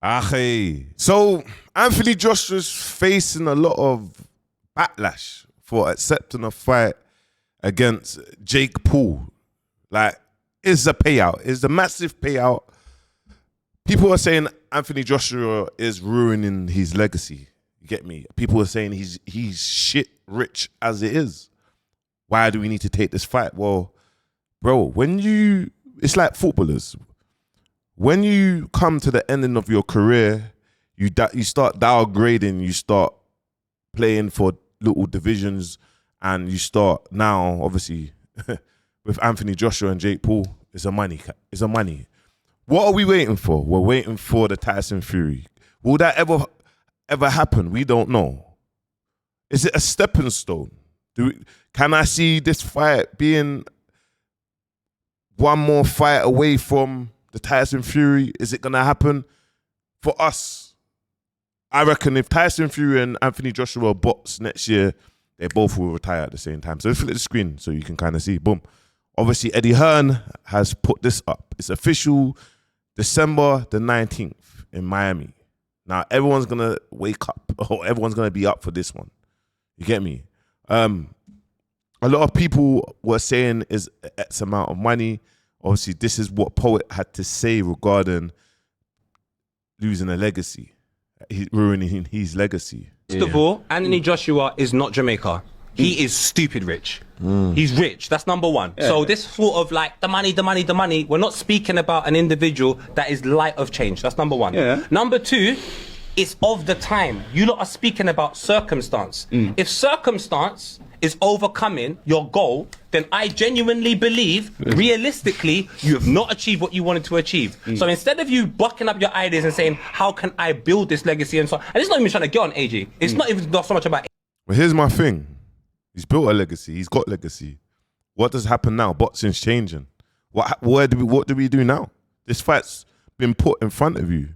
Ackhiii. So Anthony Joshua's facing a lot of backlash for accepting a fight against Jake Paul. Like, it's a payout. It's a massive payout. People are saying Anthony Joshua is ruining his legacy. You get me? People are saying he's shit rich as it is. Why do we need to take this fight? Well, bro, it's like footballers. When you come to the ending of your career, you start downgrading, you start playing for little divisions, and you start now, obviously, with Anthony Joshua and Jake Paul, it's a money. What are we waiting for? We're waiting for the Tyson Fury. Will that ever happen? We don't know. Is it a stepping stone? Can I see this fight being one more fight away from the Tyson Fury? Is it going to happen? For us, I reckon if Tyson Fury and Anthony Joshua box next year, they both will retire at the same time. So flip the screen so you can kind of see. Boom. Obviously, Eddie Hearn has put this up. It's official, December the 19th in Miami. Now, everyone's going to wake up, or everyone's going to be up for this one. You get me? A lot of people were saying is X amount of money. Obviously, this is what Poet had to say regarding losing a legacy, ruining his legacy. First of all, Anthony Joshua is not Jamaica. He is stupid rich. He's rich. That's number one. Yeah. So this sort of like the money, we're not speaking about an individual that is light of change. That's number one. Yeah. Number two, it's of the time. You lot are speaking about circumstance. If circumstance is overcoming your goal, then I genuinely believe, realistically, you have not achieved what you wanted to achieve. So instead of you bucking up your ideas and saying, how can I build this legacy and so on, and it's not even trying to get on AJ. It's not even so much about. Well, here's my thing. He's built a legacy. He's got legacy. What does happen now? Boxing's changing. What do we do now? This fight's been put in front of you.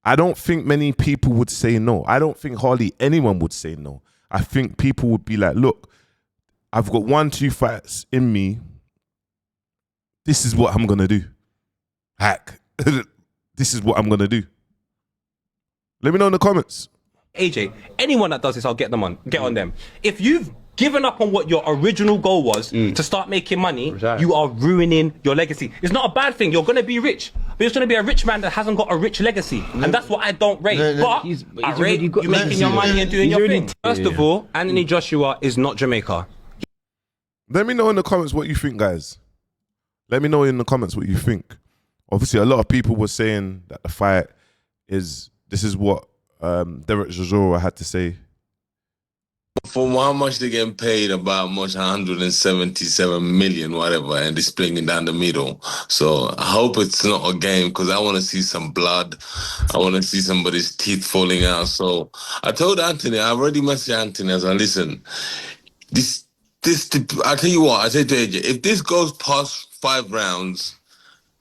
I don't think many people would say no. I don't think hardly anyone would say no. I think people would be like, look, I've got 1-2 fights in me. This is what I'm going to do. Hack. This is what I'm going to do. Let me know in the comments. AJ, anyone that does this, I'll get on them. If you've given up on what your original goal was to start making money, you are ruining your legacy. It's not a bad thing. You're going to be rich. But it's going to be a rich man that hasn't got a rich legacy. And that's what I don't rate. But I rate you making your money and doing your thing. First of all, Anthony Joshua is not Jamaica. Let me know in the comments what you think, guys. Let me know in the comments what you think. Obviously, a lot of people were saying that the fight this is what Derek Chisora had to say. For how much they're getting paid, about much 177 million, whatever, and they're splitting it down the middle. So I hope it's not a game, because I want to see some blood. I want to see somebody's teeth falling out. So I told Anthony, I already messaged Anthony as I listen. I tell you what, I said to AJ, if this goes past 5 rounds,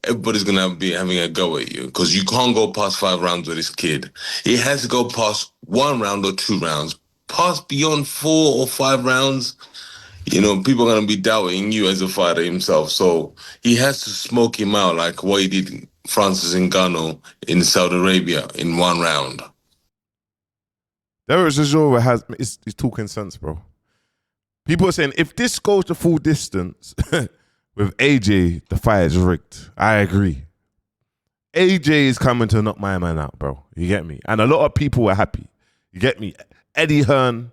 everybody's going to be having a go at you, because you can't go past 5 rounds with this kid. He has to go past 1 round or 2 rounds. Past beyond 4 or 5 rounds, people are going to be doubting you as a fighter himself. So he has to smoke him out like what he did Francis Ngannou in Saudi Arabia in 1 round. Derek Chisora is talking sense, bro. People are saying, if this goes to full distance with AJ, the fight is rigged. I agree. AJ is coming to knock my man out, bro. You get me? And a lot of people are happy. You get me? Eddie Hearn,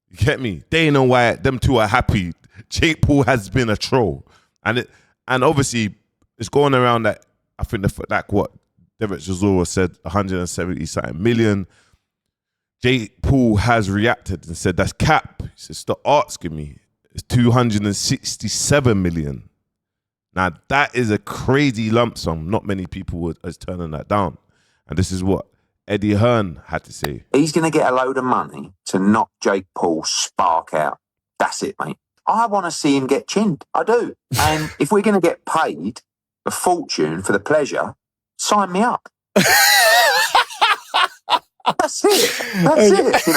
you get me? Dana White, them two are happy. Jake Paul has been a troll. And obviously, it's going around that, I think, what Derek Chisora said, 170-something million. Jake Paul has reacted and said, that's cap. He said, stop asking me. It's 267 million. Now, that is a crazy lump sum. Not many people are turning that down. And this is what Eddie Hearn had to say. He's going to get a load of money to knock Jake Paul spark out. That's it, mate. I want to see him get chinned. I do. And if we're going to get paid a fortune for the pleasure, sign me up. That's it. That's it.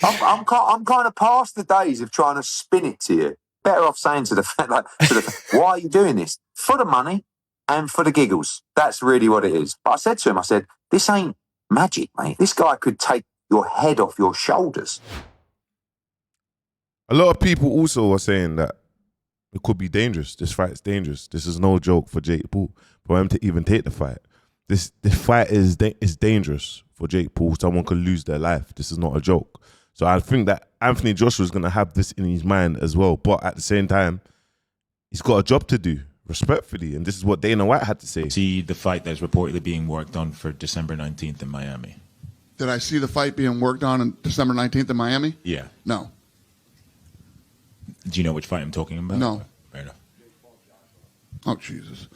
I'm kind of past the days of trying to spin it to you. Better off saying to the why are you doing this? For the money. and for the giggles. That's really what it is. But I said to him, I said, this ain't magic, mate. This guy could take your head off your shoulders. A lot of people also are saying that it could be dangerous. This fight's dangerous. This is no joke for Jake Paul. For him to even take the fight. This fight is dangerous for Jake Paul. Someone could lose their life. This is not a joke. So I think that Anthony Joshua is going to have this in his mind as well. But at the same time, he's got a job to do, respectfully. And this is what Dana White had to say. See the fight that's reportedly being worked on for December 19th in Miami. Did I see the fight being worked on December 19th in Miami? Yeah. No. Do you know which fight I'm talking about? No. Fair enough. Oh, Jesus.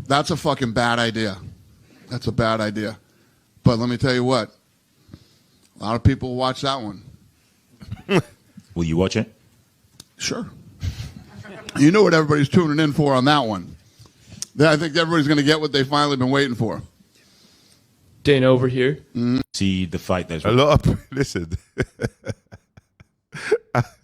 That's a fucking bad idea. That's a bad idea. But let me tell you what. A lot of people will watch that one. Will you watch it? Sure. You know what everybody's tuning in for on that one. I think everybody's going to get what they've finally been waiting for. Dana over here. See the fight that's A lot of listen.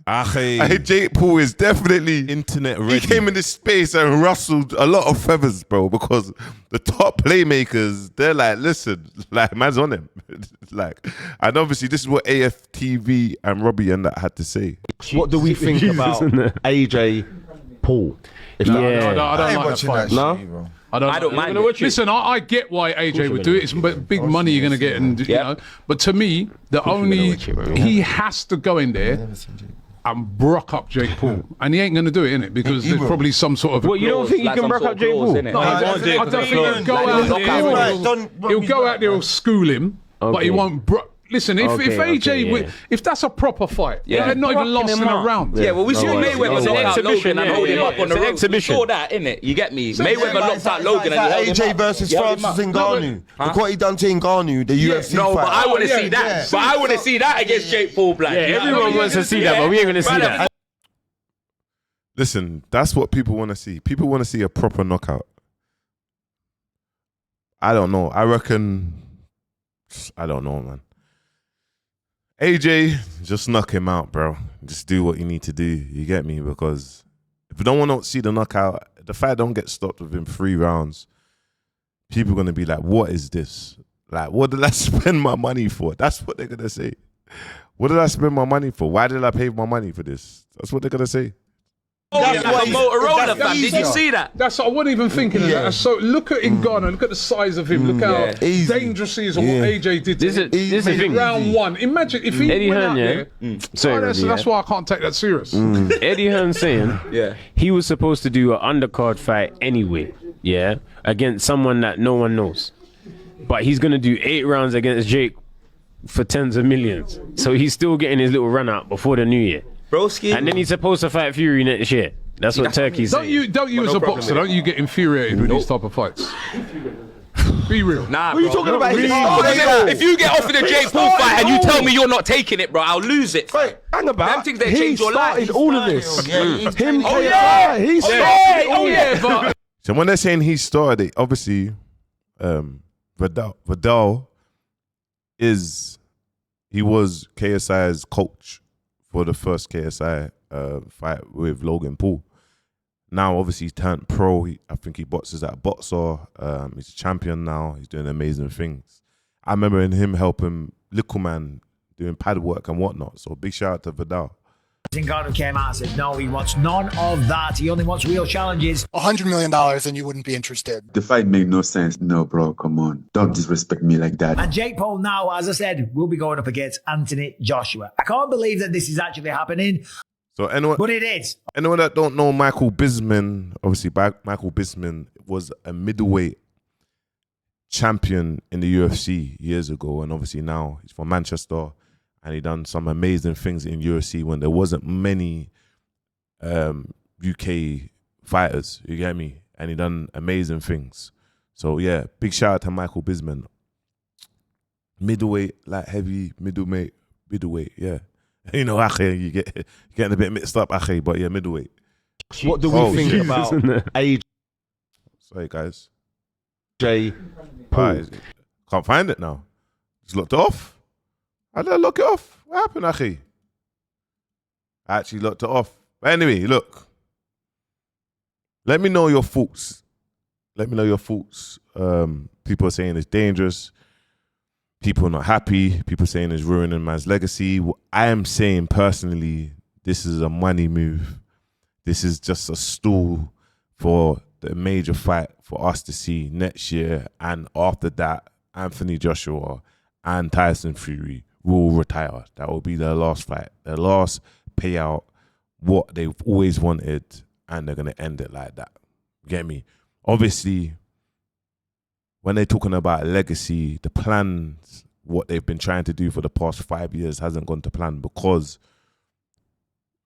Ackhiii. Jake Paul is definitely Internet ready. He came in this space and rustled a lot of feathers, bro, because the top playmakers, they're like, listen, like, man's on him. Like, and obviously this is what AFTV and Robbie and that had to say. What do we think about AJ Paul? I don't like that fight. No? I don't mind it. Listen, I get why AJ would do it. It's big money you're going to get, and you know. But to me, he has to go in there and brock up Jake Paul, and he ain't going to do it, innit? Because there's probably some sort of. Well, you don't think he can brock up Jake Paul? No, I don't think he'll go out there. He'll go out there and school him, but he won't. Listen, if AJ, if that's a proper fight, they're not even lost in a round. Yeah, well, we saw Mayweather knock out Logan and hold him up on the ropes. We saw that, innit? You get me? Mayweather knocked out Logan and held him up. AJ versus Francis Ngannou. Look what he done to Ngannou, the UFC fight. No, but I want to see that. But I want to see that against Jake Paul, Black. Yeah, everyone wants to see that, but we ain't going to see that. Listen, that's what people want to see. People want to see a proper knockout. I don't know. I don't know, man. AJ, just knock him out, bro. Just do what you need to do. You get me? Because if you don't want to see the knockout, the fight don't get stopped within 3 rounds. People are going to be like, what is this? Like, what did I spend my money for? That's what they're going to say. What did I spend my money for? Why did I pay my money for this? That's what they're going to say. That's like a Motorola, fam. Did you see that? I wasn't even thinking of that. So look at Ngannou. Look at the size of him. Look how dangerous he is on what AJ did to him. Round 1. Imagine if he went out there. That's why I can't take that serious. Eddie Hearn saying he was supposed to do an undercard fight anyway, against someone that no one knows. But he's going to do 8 rounds against Jake for tens of millions. So he's still getting his little run out before the new year. Broski. And then he's supposed to fight Fury next year. That's what Turkey's saying. Don't you as a boxer, don't you get infuriated with these type of fights? Be real. Nah, What are you talking about? If you get offered a Jake Paul fight and you tell me you're not taking it, bro, I'll lose it. Hang about. Them things, they change your life. He started all of this. Him, He started. But So when they're saying he started it, obviously, Vidal he was KSI's coach for the first KSI fight with Logan Paul. Now, obviously, he's turned pro. I think he boxes at Boxer. He's a champion now. He's doing amazing things. I remember him helping Little Man doing pad work and whatnot. So big shout out to Vidal. Ngannou came out and said, no, he wants none of that. He only wants real challenges. $100 million and you wouldn't be interested. The fight made no sense. No, bro, come on. Don't disrespect me like that. And Jake Paul now, as I said, will be going up against Anthony Joshua. I can't believe that this is actually happening. So anyone, but it is. Anyone that don't know Michael Bisping, obviously Michael Bisping was a middleweight champion in the UFC years ago. And obviously now he's from Manchester. And he done some amazing things in UFC when there wasn't many UK fighters, you get me? And he done amazing things. So yeah, big shout out to Michael Bisping. Middleweight, light heavy, middleweight, yeah. You know, Ackhiii, you're getting a bit mixed up, Ackhiii, but yeah, middleweight. What do we think about AJ? Sorry, guys. Paul. Can't find it now. Just looked off. I did I look it off? What happened, Ackhiii? I actually looked it off. But anyway, look. Let me know your thoughts. Let me know your thoughts. People are saying it's dangerous. People are not happy. People are saying it's ruining man's legacy. I am saying personally, this is a money move. This is just a stall for the major fight for us to see next year. And after that, Anthony Joshua and Tyson Fury will retire. That will be their last fight, their last payout, what they've always wanted, and they're going to end it like that. Get me? Obviously, when they're talking about legacy, the plans, what they've been trying to do for the past 5 years hasn't gone to plan because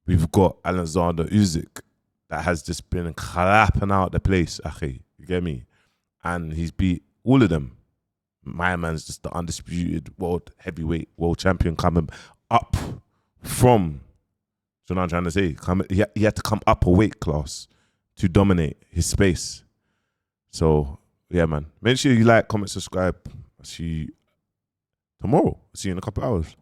we've got Alexander Usyk that has just been clapping out the place, Ackhiii. You get me? And he's beat all of them. My man's just the undisputed world heavyweight world champion coming up from, you know what I'm trying to say? He had to come up a weight class to dominate his space. So, yeah, man. Make sure you like, comment, subscribe. I'll see you tomorrow. I'll see you in a couple hours.